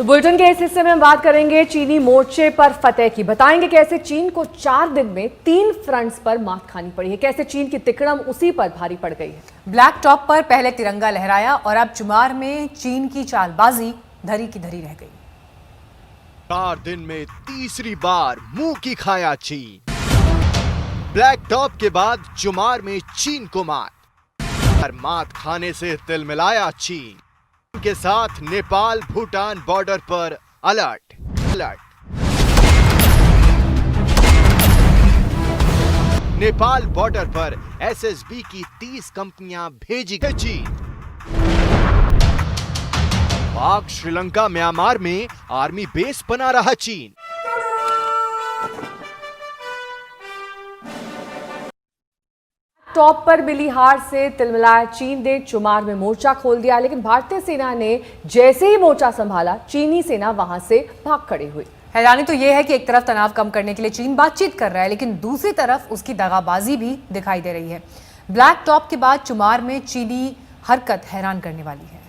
तो बुलेटिन के इस हिस्से में हम बात करेंगे चीनी मोर्चे पर फतेह की। बताएंगे कैसे चीन को 4 दिन में 3 फ्रंट्स पर मात खानी पड़ी है, कैसे चीन की तिकड़म उसी पर भारी पड़ गई है। ब्लैक टॉप पर पहले तिरंगा लहराया और अब चुमार में चीन की चालबाजी धरी की धरी रह गई। 4 दिन में तीसरी बार मुंह की खाया चीन। ब्लैक टॉप के बाद चुमार में चीन को मात खाने से तिलमिलाया चीन के साथ नेपाल भूटान बॉर्डर पर अलर्ट। नेपाल बॉर्डर पर एसएसबी की 30 कंपनियां भेजी गई चीन। पाक श्रीलंका म्यांमार में आर्मी बेस बना रहा चीन। टॉप पर मिली हार से तिलमिलाया चीन ने चुमार में मोर्चा खोल दिया, लेकिन भारतीय सेना ने जैसे ही मोर्चा संभाला चीनी सेना वहां से भाग खड़ी हुई। हैरानी तो यह है कि एक तरफ तनाव कम करने के लिए चीन बातचीत कर रहा है, लेकिन दूसरी तरफ उसकी दगाबाजी भी दिखाई दे रही है। ब्लैक टॉप के बाद चुमार में चीनी हरकत हैरान करने वाली है।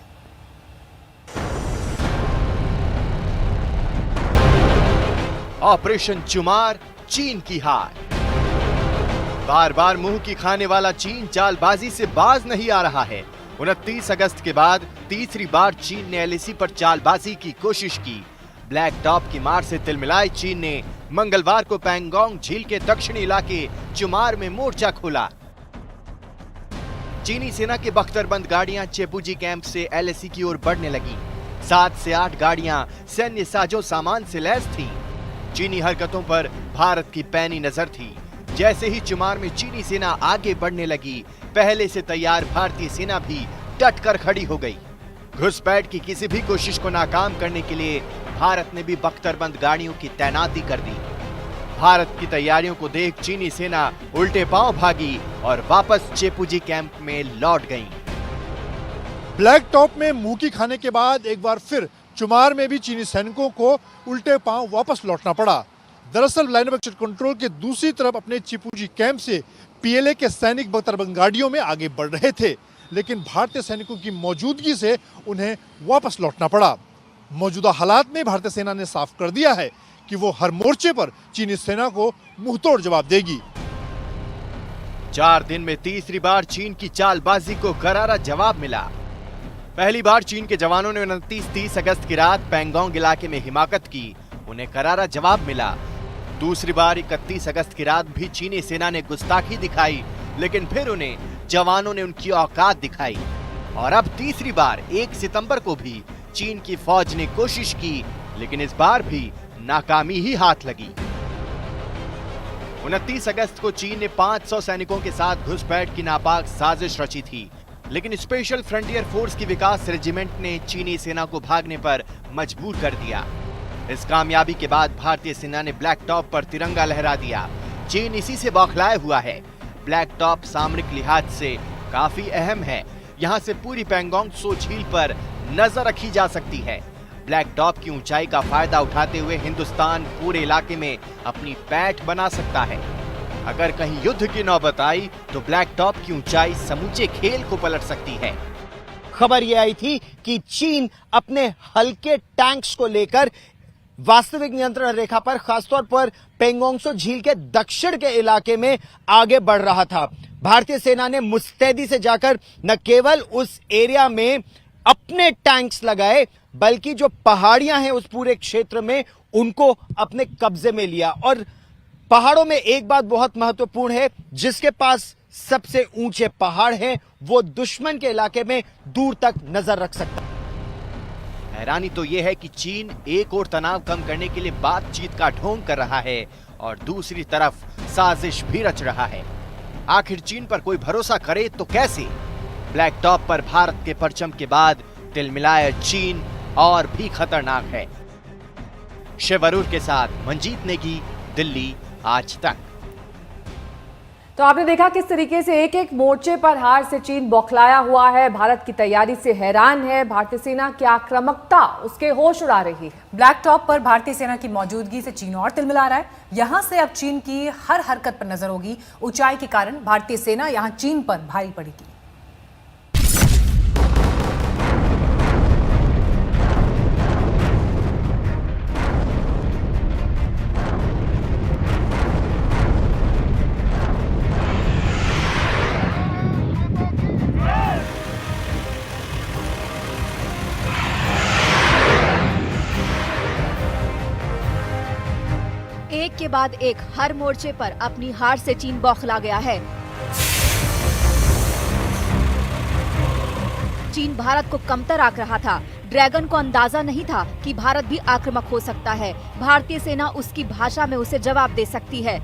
ऑपरेशन चुमार, चीन की हार। बार बार मुंह की खाने वाला चीन चालबाजी से बाज नहीं आ रहा है। 29 अगस्त के बाद तीसरी बार चीन ने एलएसी पर चालबाजी की कोशिश की। ब्लैक टॉप की मार से तिलमिलाए चीन ने मंगलवार को पैंगोंग झील के दक्षिणी इलाके चुमार में मोर्चा खोला। चीनी सेना की बख्तरबंद गाड़ियां चेपुजी कैंप से एलएसी की ओर बढ़ने लगी। 7 से 8 गाड़ियां सैन्य साजो सामान से लैस थी। चीनी हरकतों पर भारत की पैनी नजर थी। जैसे ही चुमार में चीनी सेना आगे बढ़ने लगी, पहले से तैयार भारतीय सेना भी डट कर खड़ी हो गई। घुसपैठ की किसी भी कोशिश को नाकाम करने के लिए भारत ने भी बख्तरबंद गाड़ियों की तैनाती कर दी। भारत की तैयारियों को देख चीनी सेना उल्टे पांव भागी और वापस चेपुजी कैंप में लौट गई। ब्लैक टॉप में मुंह की खाने के बाद एक बार फिर चुमार में भी चीनी सैनिकों को उल्टे पांव वापस लौटना पड़ा। दरअसल लाइन ऑफ एक्शन कंट्रोल के दूसरी तरफ अपने चिपुजी कैंप से पीएलए के सैनिक बख्तरबंद गाड़ियों में आगे बढ़ रहे थे, लेकिन भारतीय सैनिकों की मौजूदगी से उन्हें वापस लौटना पड़ा। मौजूदा हालात में भारतीय सेना ने साफ कर दिया है कि वो हर मोर्चे पर चीनी सेना को मुंहतोड़ जवाब देगी। 4 दिन में तीसरी बार चीन की चालबाजी को करारा जवाब मिला। पहली बार चीन के जवानों ने 29-30 अगस्त की रात पैंगोंग इलाके में हिमाकत की, उन्हें करारा जवाब मिला। दूसरी बार 31 अगस्त की रात भी चीनी सेना ने गुस्ताखी दिखाई, लेकिन फिर उन्हें जवानों ने उनकी औकात दिखाई। और अब तीसरी बार 1 सितंबर को भी चीन की फौज ने कोशिश की, लेकिन इस बार भी नाकामी ही हाथ लगी। 29 अगस्त को चीन ने 500 सैनिकों के साथ घुसपैठ की नापाक साजिश रची थी, लेकिन स्पेशल फ्रंटियर फोर्स की विकास रेजिमेंट ने चीनी सेना को भागने पर मजबूर कर दिया। इस कामयाबी के बाद भारतीय सेना ने ब्लैक टॉप पर तिरंगा लहरा दिया। चीन इसी से बौखलाया हुआ है। ब्लैक टॉप सामरिक लिहाज से काफी अहम है। यहाँ से पूरी पैंगोंग त्सो झील पर नजर रखी जा सकती है। ब्लैक टॉप की ऊंचाई का फायदा उठाते हुए हिंदुस्तान पूरे इलाके में अपनी पैठ बना सकता है। अगर कहीं युद्ध की नौबत आई तो ब्लैक टॉप की ऊंचाई समूचे खेल को पलट सकती है। खबर यह आई थी कि चीन अपने हल्के टैंक्स को लेकर वास्तविक नियंत्रण रेखा पर, खासतौर पर पैंगोंग त्सो झील के दक्षिण के इलाके में आगे बढ़ रहा था। भारतीय सेना ने मुस्तैदी से जाकर न केवल उस एरिया में अपने टैंक्स लगाए, बल्कि जो पहाड़ियां हैं उस पूरे क्षेत्र में उनको अपने कब्जे में लिया। और पहाड़ों में एक बात बहुत महत्वपूर्ण है, जिसके पास सबसे ऊंचे पहाड़ हैं वो दुश्मन के इलाके में दूर तक नजर रख सकता है। हैरानी तो यह है कि चीन एक और तनाव कम करने के लिए बातचीत का ढोंग कर रहा है और दूसरी तरफ साजिश भी रच रहा है। आखिर चीन पर कोई भरोसा करे तो कैसे? ब्लैक टॉप पर भारत के परचम के बाद तिलमिलाया चीन और भी खतरनाक है। शिव अरूर के साथ मंजीत नेगी, दिल्ली आज तक। तो आपने देखा किस तरीके से एक एक मोर्चे पर हार से चीन बौखलाया हुआ है, भारत की तैयारी से हैरान है, भारतीय सेना की आक्रामकता उसके होश उड़ा रही है। ब्लैक टॉप पर भारतीय सेना की मौजूदगी से चीन और तिलमिला रहा है। यहां से अब चीन की हर हरकत पर नजर होगी। ऊंचाई के कारण भारतीय सेना यहां चीन पर भारी पड़ेगी। के बाद एक हर मोर्चे पर अपनी हार से चीन बौखला गया है। चीन भारत को कमतर आंक रहा था। ड्रैगन को अंदाजा नहीं था कि भारत भी आक्रामक हो सकता है। भारतीय सेना उसकी भाषा में उसे जवाब दे सकती है।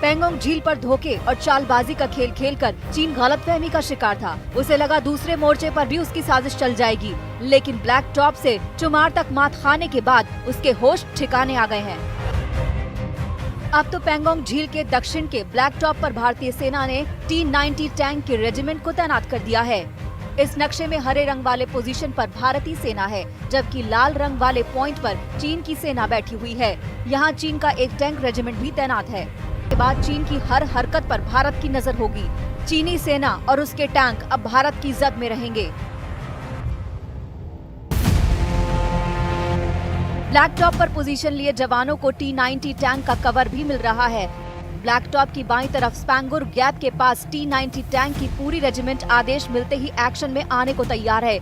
पेंगोंग झील पर धोखे और चालबाजी का खेल खेलकर चीन गलतफहमी का शिकार था। उसे लगा दूसरे मोर्चे पर भी उसकी साजिश चल जाएगी, लेकिन ब्लैक टॉप से चुमार तक मात खाने के बाद उसके होश ठिकाने आ गए हैं। अब तो पेंगोंग झील के दक्षिण के ब्लैक टॉप पर भारतीय सेना ने T-90 टैंक के रेजिमेंट को तैनात कर दिया है। इस नक्शे में हरे रंग वाले पोजीशन पर भारतीय सेना है, जबकि लाल रंग वाले पॉइंट पर चीन की सेना बैठी हुई है। यहाँ चीन का एक टैंक रेजिमेंट भी तैनात है। के बाद चीन की हर हरकत पर भारत की नजर होगी। चीनी सेना और उसके टैंक अब भारत की जद में रहेंगे। ब्लैक टॉप पर पोजीशन लिए जवानों को T-90 टैंक का कवर भी मिल रहा है। ब्लैक टॉप की बाईं तरफ स्पैंगुर गैप के पास T-90 टैंक की पूरी रेजिमेंट आदेश मिलते ही एक्शन में आने को तैयार है।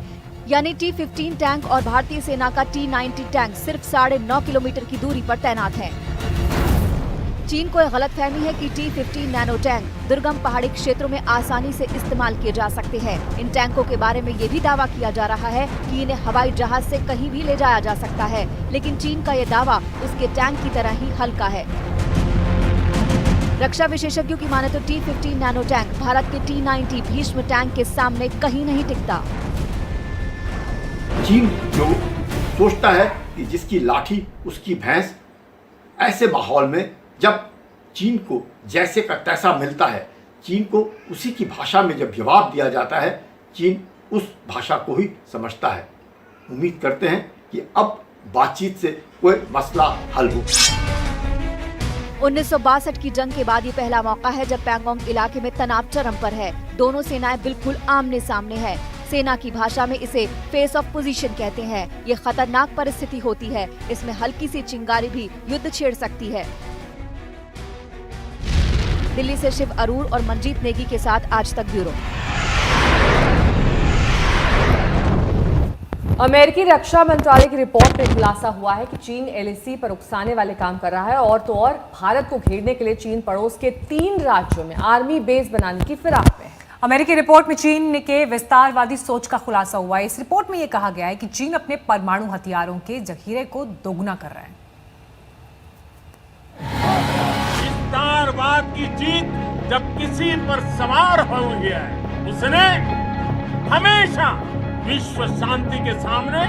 यानी T-15 टैंक और भारतीय सेना का T-90 टैंक सिर्फ 9.5 किलोमीटर की दूरी पर तैनात है। चीन को यह गलतफहमी है कि T-15 नैनो टैंक दुर्गम पहाड़ी क्षेत्रों में आसानी से इस्तेमाल किए जा सकते हैं। इन टैंकों के बारे में ये भी दावा किया जा रहा है कि इन्हें हवाई जहाज से कहीं भी ले जाया जा सकता है, लेकिन चीन का ये दावा उसके टैंक की तरह ही हल्का है। रक्षा विशेषज्ञों की माने तो T-15 नैनो टैंक भारत के T-90 भीष्म टैंक के सामने कहीं नहीं टिकता। चीन जो सोचता है कि जिसकी लाठी उसकी भैंस, ऐसे माहौल में जब चीन को जैसे का तैसा मिलता है, चीन को उसी की भाषा में जब जवाब दिया जाता है, चीन उस भाषा को ही समझता है। उम्मीद करते हैं कि अब बातचीत से कोई मसला हल हो। 1962 की जंग के बाद ये पहला मौका है जब पेंगोंग इलाके में तनाव चरम पर है। दोनों सेनाएं बिल्कुल आमने सामने है। सेना की भाषा में इसे फेस ऑफ पोजीशन कहते हैं। ये खतरनाक परिस्थिति होती है। इसमें हल्की सी चिंगारी भी युद्ध छेड़ सकती है। दिल्ली से शिव अरूर और मनजीत नेगी के साथ आज तक ब्यूरो। अमेरिकी रक्षा मंत्रालय की रिपोर्ट में खुलासा हुआ है कि चीन LAC पर उकसाने वाले काम कर रहा है और तो और भारत को घेरने के लिए चीन पड़ोस के 3 राज्यों में आर्मी बेस बनाने की फिराक में है। अमेरिकी रिपोर्ट में चीन के विस्तारवादी सोच का खुलासा हुआ है। इस रिपोर्ट में यह कहा गया है कि चीन अपने परमाणु हथियारों के जखीरे को दोगुना कर रहा है। विस्तारवाद की जीत जब किसी पर सवार हो गया है, उसने हमेशा विश्व शांति के सामने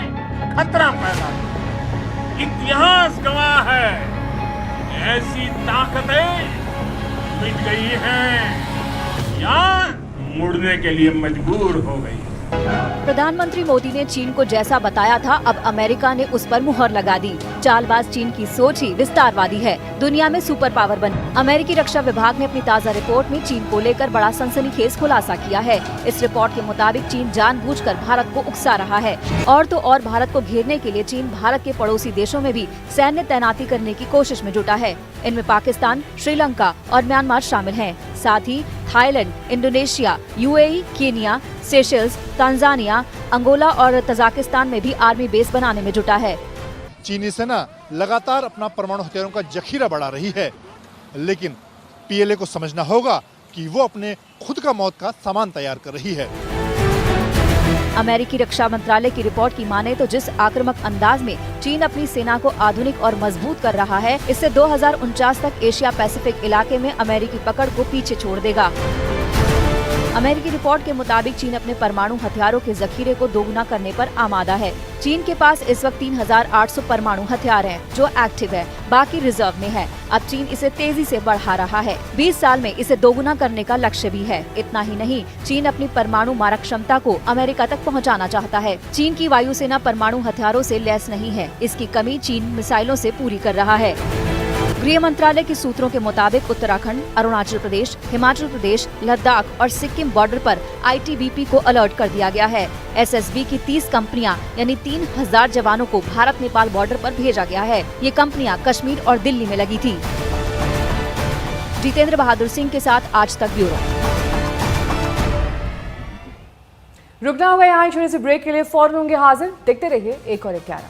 खतरा पैदा किया। इतिहास गवाह है, ऐसी ताकतें मिट गई हैं या मुड़ने के लिए मजबूर हो गई। प्रधानमंत्री मोदी ने चीन को जैसा बताया था, अब अमेरिका ने उस पर मुहर लगा दी। चालबाज चीन की सोच ही विस्तारवादी है, दुनिया में सुपर पावर बन। अमेरिकी रक्षा विभाग ने अपनी ताज़ा रिपोर्ट में चीन को लेकर बड़ा सनसनीखेज खुलासा किया है। इस रिपोर्ट के मुताबिक चीन जानबूझकर भारत को उकसा रहा है और तो और भारत को घेरने के लिए चीन भारत के पड़ोसी देशों में भी सैन्य तैनाती करने की कोशिश में जुटा है। इनमें पाकिस्तान, श्रीलंका और म्यांमार शामिल हैं। साथ ही Thailand, Indonesia, UAE, Kenya, Seychelles, Tanzania, Angola और तजाकिस्तान में भी आर्मी बेस बनाने में जुटा है। चीनी सेना लगातार अपना परमाणु हथियारों का जखीरा बढ़ा रही है, लेकिन PLA को समझना होगा कि वो अपने खुद का मौत का सामान तैयार कर रही है। अमेरिकी रक्षा मंत्रालय की रिपोर्ट की माने तो जिस आक्रामक अंदाज में चीन अपनी सेना को आधुनिक और मजबूत कर रहा है, इससे 2049 तक एशिया पैसिफिक इलाके में अमेरिकी पकड़ को पीछे छोड़ देगा। अमेरिकी रिपोर्ट के मुताबिक चीन अपने परमाणु हथियारों के जखीरे को दोगुना करने पर आमादा है। चीन के पास इस वक्त 3800 परमाणु हथियार हैं, जो एक्टिव है, बाकी रिजर्व में है। अब चीन इसे तेजी से बढ़ा रहा है। 20 साल में इसे दोगुना करने का लक्ष्य भी है। इतना ही नहीं, चीन अपनी परमाणु मारक क्षमता को अमेरिका तक पहुंचाना चाहता है। चीन की वायुसेना परमाणु हथियारों से लैस नहीं है। इसकी कमी चीन मिसाइलों से पूरी कर रहा है। गृह मंत्रालय के सूत्रों के मुताबिक उत्तराखंड, अरुणाचल प्रदेश, हिमाचल प्रदेश, लद्दाख और सिक्किम बॉर्डर पर ITBP को अलर्ट कर दिया गया है। SSB की 30 कंपनियां यानी 3000 जवानों को भारत नेपाल बॉर्डर पर भेजा गया है। ये कंपनियां कश्मीर और दिल्ली में लगी थी। जितेंद्र बहादुर सिंह के साथ आज तक ब्यूरो। रुकना होगा यहाँ छोटे से ब्रेक के लिए, फौरन होंगे हाजिर। देखते रहिए 1 और 11।